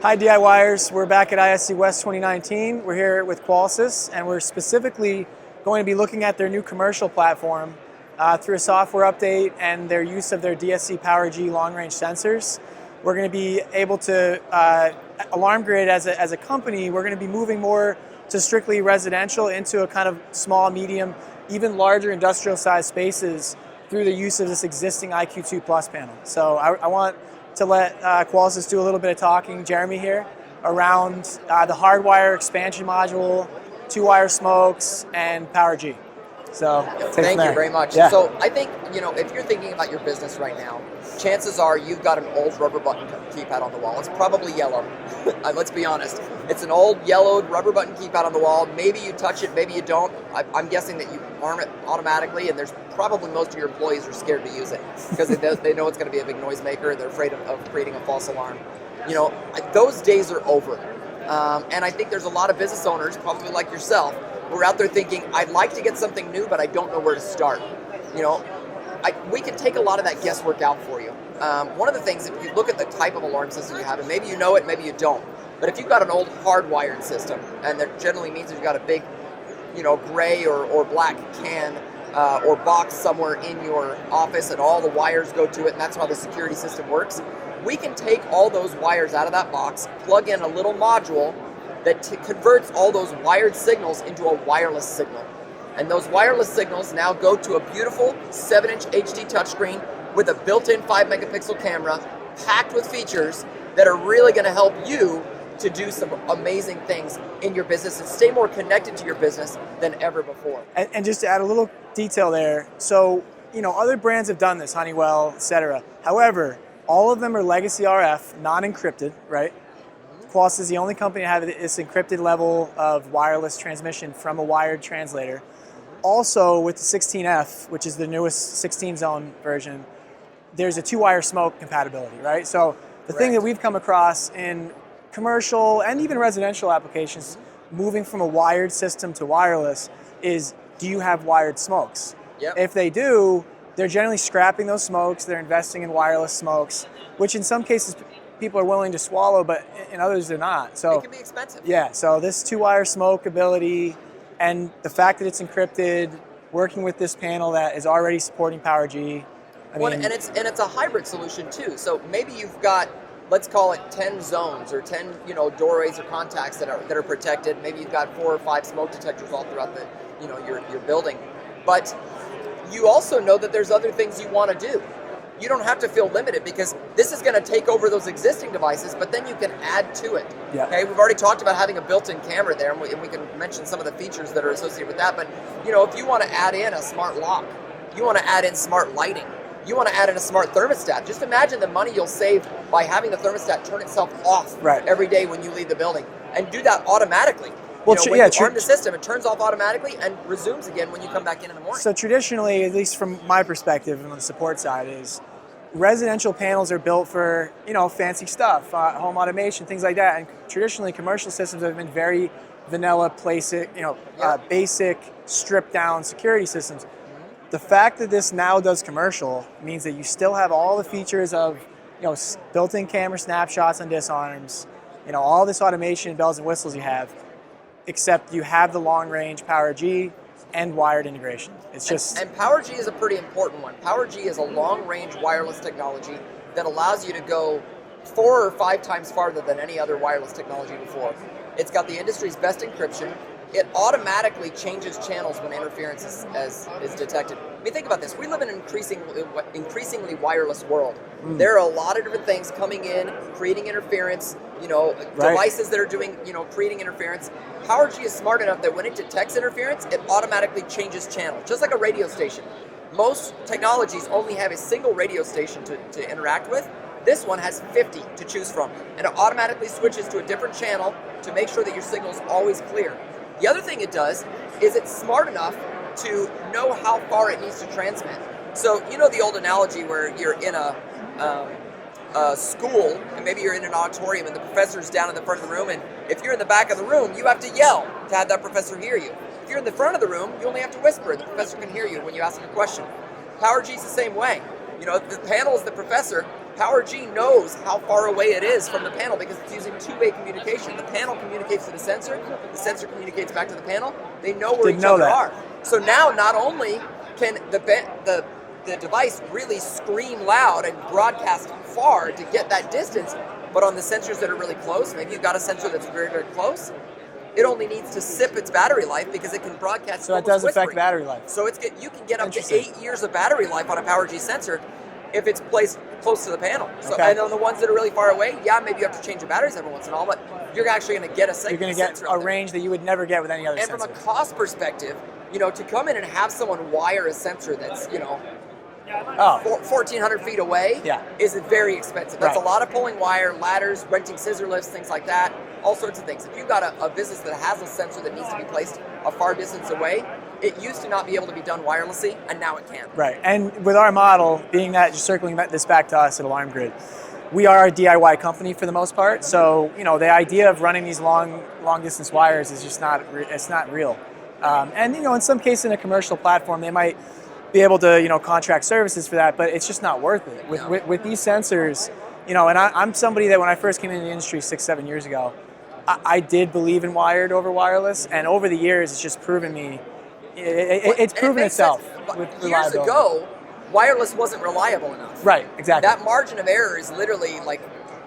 Hi DIYers, we're back at ISC West 2019. We're here with Qolsys, and we're specifically going to be looking at their new commercial platform through a software update and their use of their DSC PowerG long-range sensors. We're going to be able to, Alarm Grid as a company, we're going to be moving more to strictly residential into a kind of small, medium, even larger industrial sized spaces through the use of this existing IQ2 Plus panel. So I want to let Qolsys do a little bit of talking, Jeremy here, around the hardwire expansion module, 2-wire smokes, and PowerG. So thank you very much. Yeah. So I think, if you're thinking about your business right now, chances are you've got an old rubber button keypad on the wall. It's probably yellow. Let's be honest. It's an old yellowed rubber button keypad on the wall. Maybe you touch it, maybe you don't. I'm guessing that you arm it automatically, and there's probably most of your employees are scared to use it because they know it's going to be a big noisemaker. They're afraid of creating a false alarm. Those days are over. And I think there's a lot of business owners, probably like yourself, who are out there thinking, I'd like to get something new, but I don't know where to start. We can take a lot of that guesswork out for you. One of the things, if you look at the type of alarm system you have, and maybe you know it, maybe you don't, but if you've got an old hardwired system, and that generally means you've got a big, gray or black can or box somewhere in your office, and all the wires go to it, and that's how the security system works, we can take all those wires out of that box, plug in a little module that converts all those wired signals into a wireless signal. And those wireless signals now go to a beautiful 7-inch HD touchscreen with a built-in 5-megapixel camera packed with features that are really going to help you to do some amazing things in your business and stay more connected to your business than ever before. And just to add a little detail there, so, other brands have done this, Honeywell, etc. However, all of them are legacy RF, non-encrypted, right? Qolsys is the only company to have this encrypted level of wireless transmission from a wired translator. Also, with the 16F, which is the newest 16-zone version, there's a 2-wire smoke compatibility, right? So the thing that we've come across in commercial and even residential applications, moving from a wired system to wireless, is do you have wired smokes? Yep. If they do, they're generally scrapping those smokes. They're investing in wireless smokes, which in some cases people are willing to swallow, but in others they're not. So it can be expensive. Yeah, so this 2-wire smoke ability and the fact that it's encrypted, working with this panel that is already supporting PowerG. And it's a hybrid solution too. So maybe you've got, let's call it 10 zones or 10 doorways or contacts that are protected. Maybe you've got 4 or 5 smoke detectors all throughout the your building. But you also know that there's other things you want to do. You don't have to feel limited because this is going to take over those existing devices, but then you can add to it. Yeah. Okay, we've already talked about having a built-in camera there, and we can mention some of the features that are associated with that. But if you want to add in a smart lock, you want to add in smart lighting, you want to add in a smart thermostat. Just imagine the money you'll save by having the thermostat turn itself off every day when you leave the building, and do that automatically. When you arm the system, it turns off automatically and resumes again when you come back in the morning. So traditionally, at least from my perspective on the support side, is residential panels are built for fancy stuff, home automation, things like that. And traditionally, commercial systems have been very vanilla, basic, stripped down security systems. Mm-hmm. The fact that this now does commercial means that you still have all the features of built-in camera snapshots and disarms, all this automation and bells and whistles you have, except you have the long-range PowerG and wired integration. It's just... And PowerG is a pretty important one. PowerG is a long-range wireless technology that allows you to go 4 or 5 times farther than any other wireless technology before. It's got the industry's best encryption. It automatically changes channels when interference is detected. I mean, think about this. We live in an increasingly wireless world. There are a lot of different things coming in, creating interference, devices that are doing, creating interference. PowerG is smart enough that when it detects interference, it automatically changes channel, just like a radio station. Most technologies only have a single radio station to interact with. This one has 50 to choose from, and it automatically switches to a different channel to make sure that your signal is always clear. The other thing it does is it's smart enough to know how far it needs to transmit. So the old analogy where you're in a school and maybe you're in an auditorium and the professor's down in the front of the room, and if you're in the back of the room, you have to yell to have that professor hear you. If you're in the front of the room, you only have to whisper and the professor can hear you when you ask a question. PowerG is the same way. The panel is the professor, PowerG knows how far away it is from the panel because it's using two-way communication. The panel communicates to the sensor communicates back to the panel. They know where each other are. So now not only can the device really scream loud and broadcast far to get that distance, but on the sensors that are really close, maybe you've got a sensor that's very, very close, it only needs to sip its battery life because it can broadcast. So it does affect battery life. So you can get up to 8 years of battery life on a PowerG sensor if it's placed close to the panel. So, and on the ones that are really far away, yeah, maybe you have to change the batteries every once in a while, but you're actually going to get a sensor. You're going to get a range that you would never get with any other sensor. And from a cost perspective, to come in and have someone wire a sensor that's, 1,400 feet away is very expensive. That's a lot of pulling wire, ladders, renting scissor lifts, things like that, all sorts of things. If you've got a business that has a sensor that needs to be placed a far distance away, it used to not be able to be done wirelessly, and now it can. Right, and with our model, being that, just circling this back to us at Alarm Grid, we are a DIY company for the most part, so the idea of running these long distance wires is just not real. And in some cases in a commercial platform, they might be able to contract services for that, but it's just not worth it. With these sensors, and I'm somebody that when I first came into the industry 6-7 years ago, I did believe in wired over wireless, and over the years it's just proven me. It's proven itself. Years ago, wireless wasn't reliable enough. Right, exactly. That margin of error is literally like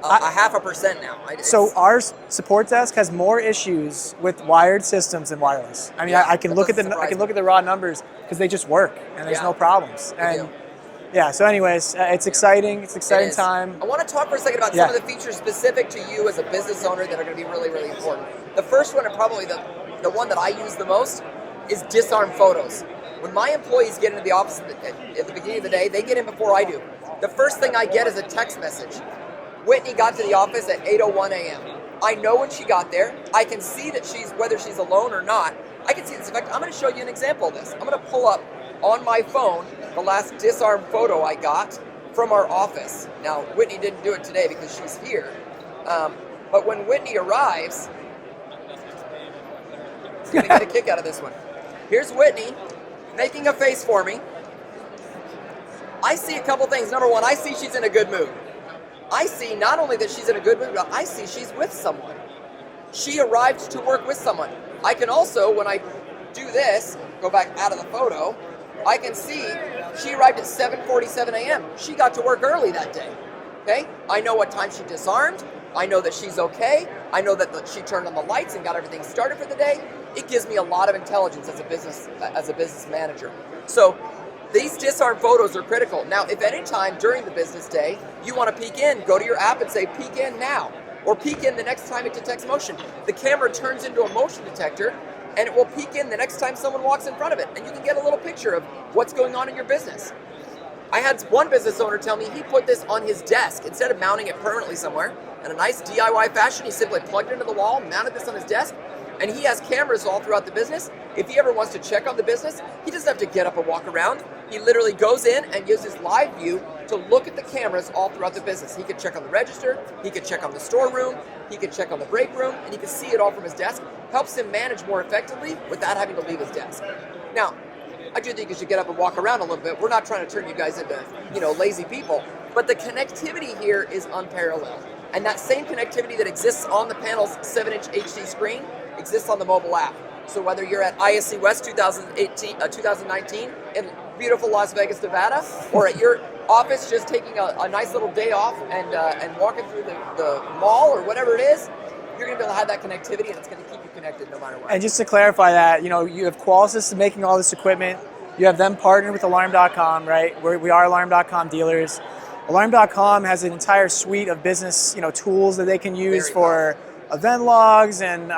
a 0.5% now. So our support desk has more issues with wired systems than wireless. I mean, I can look at the raw numbers because they just work and there's no problems. And so anyways, it's exciting. It's an exciting time. I want to talk for a second about some of the features specific to you as a business owner that are going to be really, really important. The first one, and probably the one that I use the most, is disarm photos. When my employees get into the office at the beginning of the day, they get in before I do. The first thing I get is a text message. Whitney got to the office at 8:01 a.m. I know when she got there. I can see that whether she's alone or not. I can see this. In fact, I'm going to show you an example of this. I'm going to pull up on my phone the last disarm photo I got from our office. Now, Whitney didn't do it today because she's here. But when Whitney arrives, she's going to get a kick out of this one. Here's Whitney making a face for me. I see a couple things. Number one, I see she's in a good mood. I see not only that she's in a good mood, but I see she's with someone. She arrived to work with someone. I can also, when I do this, go back out of the photo, I can see she arrived at 7:47 a.m. She got to work early that day. Okay? I know what time she disarmed. I know that she's okay. I know that she turned on the lights and got everything started for the day. It gives me a lot of intelligence as a business manager. So these disarm photos are critical. Now, if any time during the business day you want to peek in, go to your app and say peek in now, or peek in the next time it detects motion. The camera turns into a motion detector, and it will peek in the next time someone walks in front of it, and you can get a little picture of what's going on in your business. I had one business owner tell me he put this on his desk instead of mounting it permanently somewhere. In a nice DIY fashion, he simply plugged it into the wall, mounted this on his desk, and he has cameras all throughout the business. If he ever wants to check on the business, he doesn't have to get up and walk around. He literally goes in and uses live view to look at the cameras all throughout the business. He could check on the register, he could check on the storeroom, he could check on the break room, and he can see it all from his desk. Helps him manage more effectively without having to leave his desk. Now, I do think you should get up and walk around a little bit. We're not trying to turn you guys into, lazy people, but the connectivity here is unparalleled. And that same connectivity that exists on the panel's 7-inch HD screen exists on the mobile app. So whether you're at ISC West 2019 in beautiful Las Vegas, Nevada, or at your office just taking a nice little day off and walking through the mall or whatever it is, you're going to be able to have that connectivity, and it's going to keep you connected no matter what. And just to clarify that, you have Qolsys making all this equipment. You have them partnered with Alarm.com, right? We are Alarm.com dealers. Alarm.com has an entire suite of business, tools that they can use for event logs and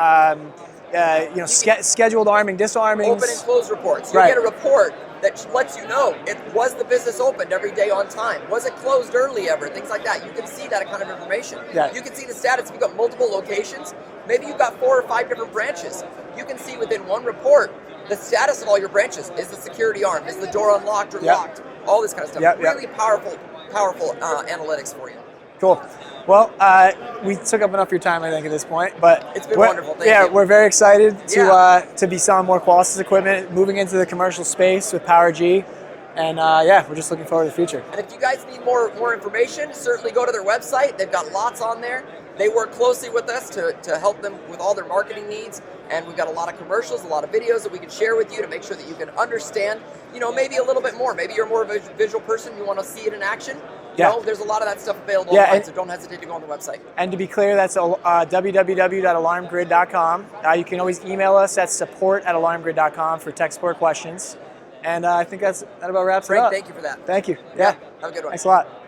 scheduled arming, disarming, open and close reports. You get a report that lets you know was the business opened every day on time, was it closed early ever, things like that. You can see that kind of information. You can see the status. If you've got multiple locations, maybe you've got 4 or 5 different branches. You can see within one report the status of all your branches. Is the security armed? Is the door unlocked or locked? All this kind of stuff. Really powerful analytics for you. Cool. Well, we took up enough of your time, I think, at this point. But it's been wonderful. Thank you. We're very excited to be selling more Qolsys equipment, moving into the commercial space with PowerG. And yeah, we're just looking forward to the future. And if you guys need more information, certainly go to their website. They've got lots on there. They work closely with us to help them with all their marketing needs. And we've got a lot of commercials, a lot of videos that we can share with you to make sure that you can understand, maybe a little bit more. Maybe you're more of a visual person, you want to see it in action. There's a lot of that stuff available online, so don't hesitate to go on the website. And to be clear, that's www.alarmgrid.com. You can always email us at support@alarmgrid.com for tech support questions. And I think that about wraps it up. Thank you for that. Thank you. Yeah. Have a good one. Thanks a lot.